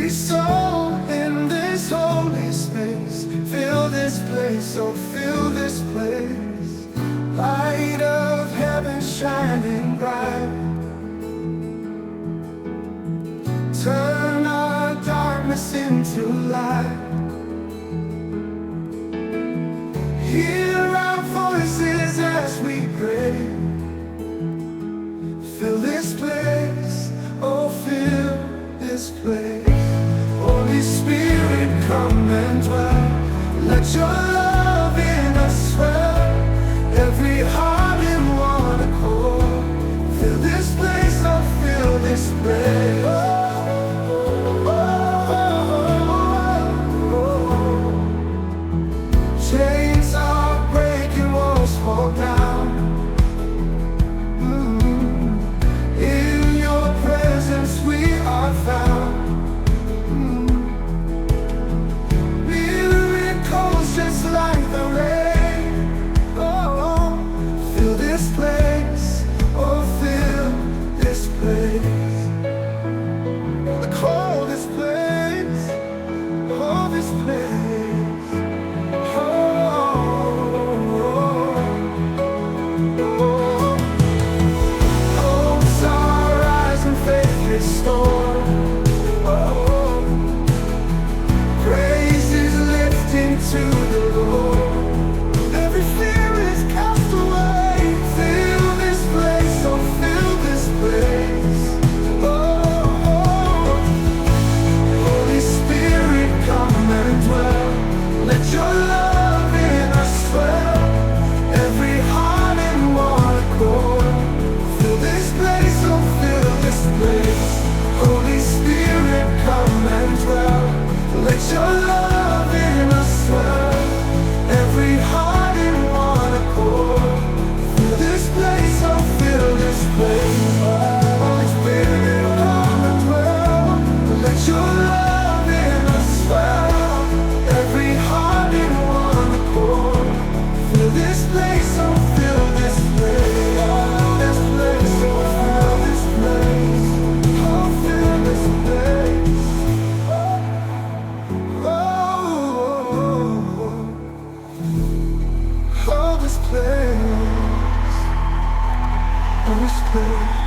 Every soul in this holy space, fill this place, oh fill this place. Light of heaven shining bright, turn our darkness into light. Hear our voices as we pray. Fill this place, oh fill this place. Holy Spirit, come and dwell. Let your love in us swell. Every heart in one accord. Fill this place, oh fill this place. Chains are breaking, walls fall down. In your presence we are found. Miracles just like the rain. Oh, fill this place, oh fill this place. Call this place, oh this place. Hopes are rising, faith restored. Praise is lifting to the Lord. Every fear is cast away. Fill this place, oh fill this place. Oh, Holy Spirit, come and dwell. Let your love in us swell. Every heart in one accord. Fill this place, oh fill this place. Holy Spirit, come and dwell. Let your love in us swell. Every heart in one accord. Fill this place, oh fill this place. Holy Spirit, come and dwell. Let your love in us swell. Every heart in one accord. Fill this place, oh fill this place. This place, oh fill this place. Oh fill this place. Oh this place. Oh this place.